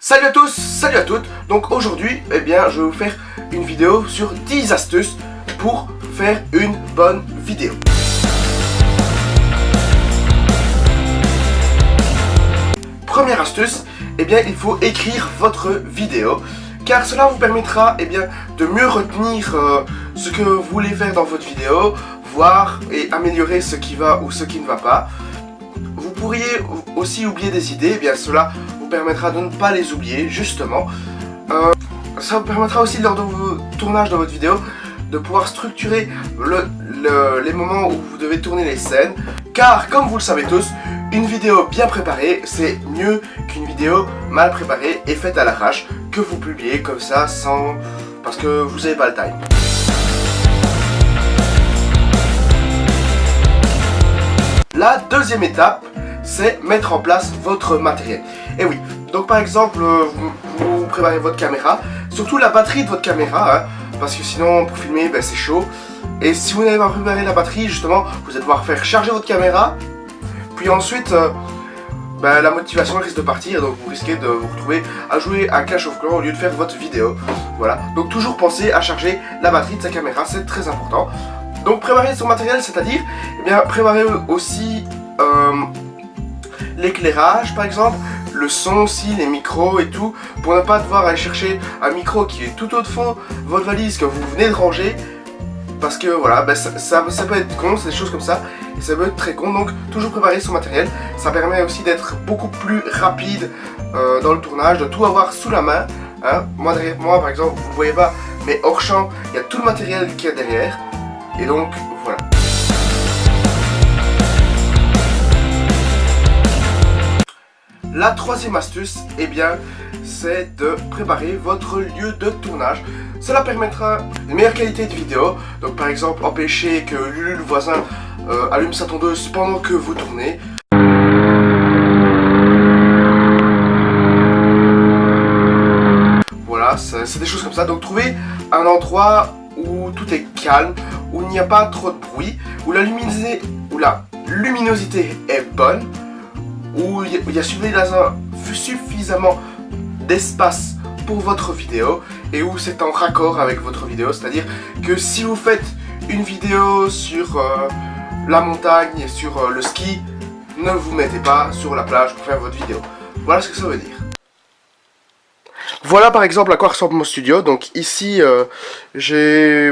Salut à tous, salut à toutes. Donc aujourd'hui, je vais vous faire une vidéo sur 10 astuces pour faire une bonne vidéo. Première astuce, il faut écrire votre vidéo, car cela vous permettra de mieux retenir ce que vous voulez faire dans votre vidéo, voir et améliorer ce qui va ou ce qui ne va pas. Vous pourriez aussi oublier des idées, cela vous permettra de ne pas les oublier justement. Ça vous permettra aussi lors de vos tournages de votre vidéo de pouvoir structurer les moments où vous devez tourner les scènes, car comme vous le savez tous, une vidéo bien préparée c'est mieux qu'une vidéo mal préparée et faite à l'arrache que vous publiez comme ça parce que vous n'avez pas le time. La deuxième étape, c'est mettre en place votre matériel. Et oui, donc par exemple, vous préparez votre caméra, surtout la batterie de votre caméra, parce que sinon pour filmer c'est chaud. Et si vous n'avez pas préparé la batterie, justement, vous allez devoir faire charger votre caméra, puis ensuite la motivation risque de partir, donc vous risquez de vous retrouver à jouer à Clash of Clans au lieu de faire votre vidéo. Voilà, donc toujours pensez à charger la batterie de sa caméra, c'est très important. Donc préparer son matériel, c'est-à-dire préparer aussi l'éclairage par exemple, le son aussi, les micros et tout, pour ne pas devoir aller chercher un micro qui est tout au fond de votre valise que vous venez de ranger, parce que voilà, ça peut être con, c'est des choses comme ça, et ça peut être très con, donc toujours préparer son matériel. Ça permet aussi d'être beaucoup plus rapide dans le tournage, de tout avoir sous la main. Moi derrière moi par exemple, vous ne voyez pas, mais hors champ, il y a tout le matériel qu'il y a derrière. Et donc, voilà. La troisième astuce, c'est de préparer votre lieu de tournage. Cela permettra une meilleure qualité de vidéo. Donc par exemple, empêcher que Lulu le voisin allume sa tondeuse pendant que vous tournez. Voilà, c'est des choses comme ça. Donc trouvez un endroit où tout est calme, où il n'y a pas trop de bruit, où la luminosité est bonne, où il y a suffisamment d'espace pour votre vidéo et où c'est en raccord avec votre vidéo. C'est-à-dire que si vous faites une vidéo sur la montagne et sur le ski, ne vous mettez pas sur la plage pour faire votre vidéo. Voilà ce que ça veut dire. Voilà par exemple à quoi ressemble mon studio. Donc ici j'ai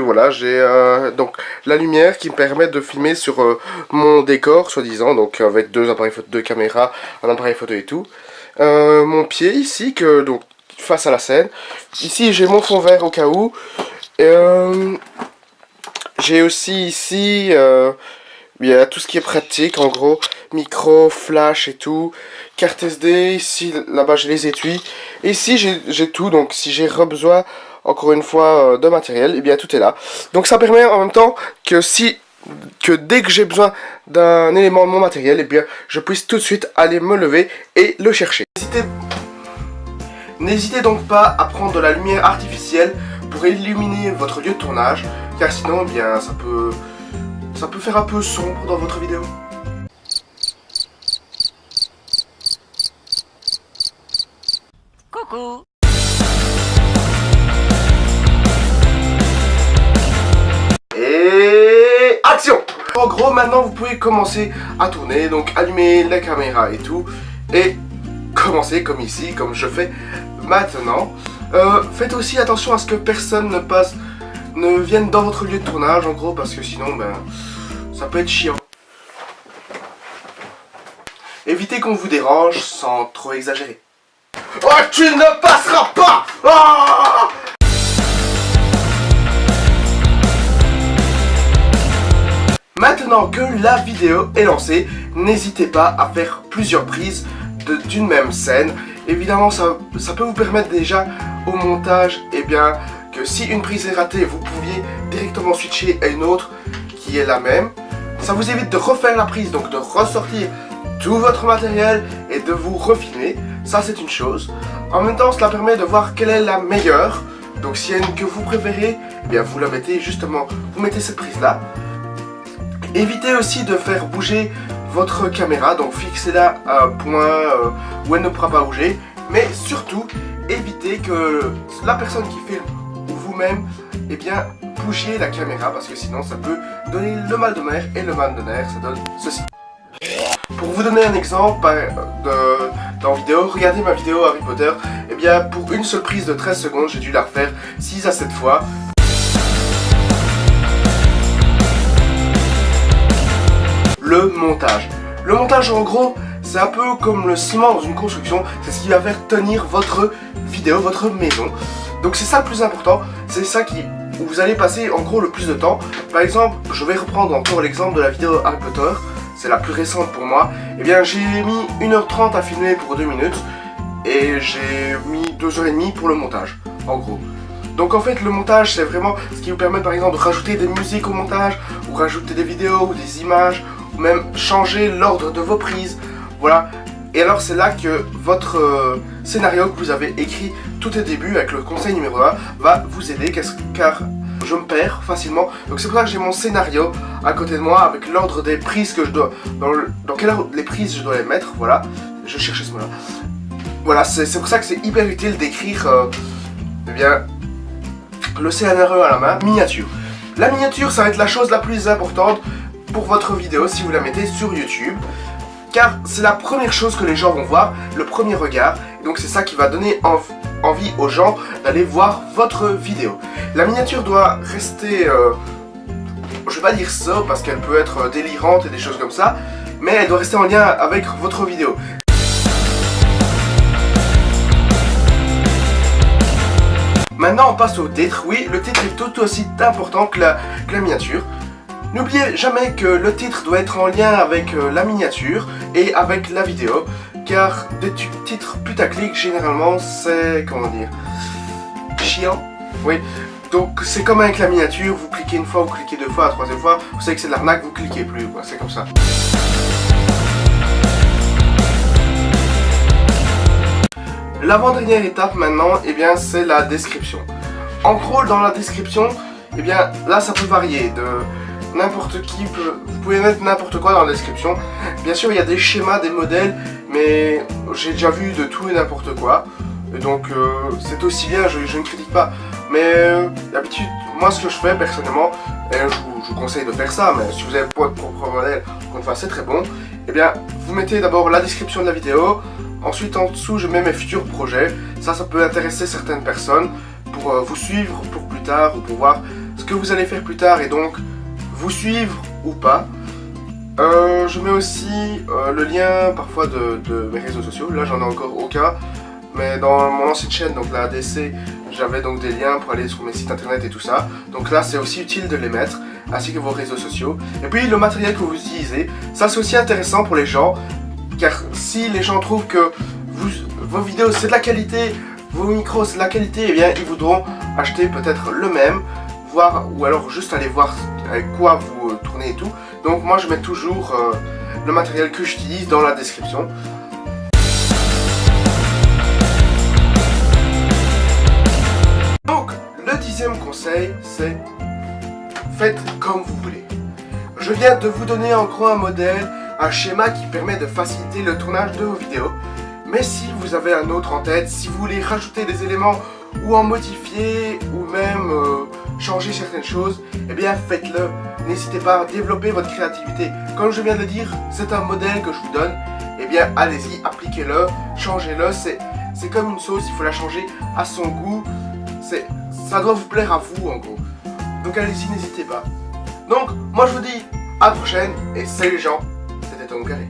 donc la lumière qui me permet de filmer sur mon décor soi-disant, donc avec deux appareils photo, deux caméras, un appareil photo et tout. Mon pied ici donc face à la scène. Ici j'ai mon fond vert au cas où. J'ai aussi ici il y a tout ce qui est pratique, en gros, micro, flash et tout, carte SD, ici, là-bas j'ai les étuis, et ici j'ai tout, donc si j'ai besoin, encore une fois, de matériel, tout est là. Donc ça permet en même temps que dès que j'ai besoin d'un élément de mon matériel, je puisse tout de suite aller me lever et le chercher. N'hésitez donc pas à prendre de la lumière artificielle pour illuminer votre lieu de tournage, car sinon, ça peut faire un peu sombre dans votre vidéo. Coucou. Et action! En gros, maintenant vous pouvez commencer à tourner, donc allumer la caméra et tout, et commencer comme ici, comme je fais maintenant. Faites aussi attention à ce que personne ne vienne dans votre lieu de tournage, en gros, parce que sinon, ça peut être chiant. Évitez qu'on vous dérange sans trop exagérer. Oh, tu ne passeras pas! Oh! Maintenant que la vidéo est lancée, n'hésitez pas à faire plusieurs prises d'une même scène. Évidemment, ça peut vous permettre déjà au montage, que si une prise est ratée, vous pouviez directement switcher à une autre qui est la même. Ça vous évite de refaire la prise, donc de ressortir tout votre matériel et de vous refilmer. Ça, c'est une chose. En même temps, cela permet de voir quelle est la meilleure. Donc s'il y a une que vous préférez, vous la mettez justement, vous mettez cette prise là. Évitez aussi de faire bouger votre caméra, donc fixez-la à un point où elle ne pourra pas bouger Mais surtout, évitez que la personne qui filme ou vous-même, eh bien, bougiez la caméra parce que sinon ça peut donner le mal de mer et le mal de nerfs, ça donne ceci. Pour vous donner un exemple dans vidéo, regardez ma vidéo Harry Potter, eh bien pour une seule prise de 13 secondes, j'ai dû la refaire 6 à 7 fois. Le montage. Le montage en gros, c'est un peu comme le ciment dans une construction, c'est ce qui va faire tenir votre vidéo, votre maison. Donc c'est ça le plus important, c'est ça où vous allez passer en gros le plus de temps. Par exemple, je vais reprendre encore l'exemple de la vidéo Harry Potter, c'est la plus récente pour moi. Eh bien j'ai mis 1h30 à filmer pour 2 minutes et j'ai mis 2h30 pour le montage, en gros. Donc en fait le montage c'est vraiment ce qui vous permet par exemple de rajouter des musiques au montage, ou rajouter des vidéos ou des images, ou même changer l'ordre de vos prises, voilà. Et alors c'est là que votre scénario que vous avez écrit tout au début avec le conseil numéro 1 va vous aider car je me perds facilement. Donc c'est pour ça que j'ai mon scénario à côté de moi avec l'ordre des prises que je dois, dans quelle ordre les prises je dois les mettre, voilà. Je cherchais ce mot là. Voilà, c'est pour ça que c'est hyper utile d'écrire eh bien, le scénario à la main. Miniature. La miniature ça va être la chose la plus importante pour votre vidéo si vous la mettez sur YouTube. Car c'est la première chose que les gens vont voir, le premier regard. Et donc c'est ça qui va donner envie aux gens d'aller voir votre vidéo. La miniature doit rester, je vais pas dire ça parce qu'elle peut être délirante et des choses comme ça, mais elle doit rester en lien avec votre vidéo. Maintenant on passe au titre. Oui, le titre est tout aussi important que la miniature. N'oubliez jamais que le titre doit être en lien avec la miniature et avec la vidéo, car des titres putaclic généralement c'est, comment dire, chiant. Oui, donc c'est comme avec la miniature, vous cliquez une fois, vous cliquez deux fois, la troisième fois, vous savez que c'est de l'arnaque, vous cliquez plus, quoi, c'est comme ça. L'avant-dernière étape maintenant, eh bien c'est la description. En gros dans la description, eh bien là ça peut varier de... N'importe qui vous pouvez mettre n'importe quoi dans la description. Bien sûr il y a des schémas, des modèles, mais j'ai déjà vu de tout et n'importe quoi. Et donc c'est aussi bien, je ne critique pas. Mais d'habitude, moi ce que je fais personnellement, et je vous conseille de faire ça, mais si vous avez pas votre propre modèle, encore une fois c'est très bon. Et bien vous mettez d'abord la description de la vidéo, ensuite en dessous je mets mes futurs projets. Ça peut intéresser certaines personnes pour vous suivre pour plus tard ou pour voir ce que vous allez faire plus tard et donc vous suivre ou pas. Je mets aussi le lien parfois de mes réseaux sociaux. Là j'en ai encore aucun, mais dans mon ancienne chaîne, donc la ADC, j'avais donc des liens pour aller sur mes sites internet et tout ça. Donc là c'est aussi utile de les mettre, ainsi que vos réseaux sociaux. Et puis le matériel que vous utilisez, ça c'est aussi intéressant pour les gens, car si les gens trouvent que vos vidéos c'est de la qualité, vos micros c'est de la qualité, et bien ils voudront acheter peut-être le même, ou alors juste aller voir avec quoi vous tournez et tout. Donc moi je mets toujours le matériel que j'utilise dans la description. Donc le 10e conseil c'est faites comme vous voulez. Je viens de vous donner en gros un modèle, un schéma qui permet de faciliter le tournage de vos vidéos. Mais si vous avez un autre en tête, si vous voulez rajouter des éléments ou en modifier ou même changer certaines choses, eh bien faites-le. N'hésitez pas à développer votre créativité. Comme je viens de le dire, c'est un modèle que je vous donne. Eh bien allez-y, appliquez-le, changez-le. C'est comme une sauce, il faut la changer à son goût. Ça doit vous plaire à vous en gros. Donc allez-y, n'hésitez pas. Donc moi je vous dis à la prochaine et salut les gens, c'était Tom Carré.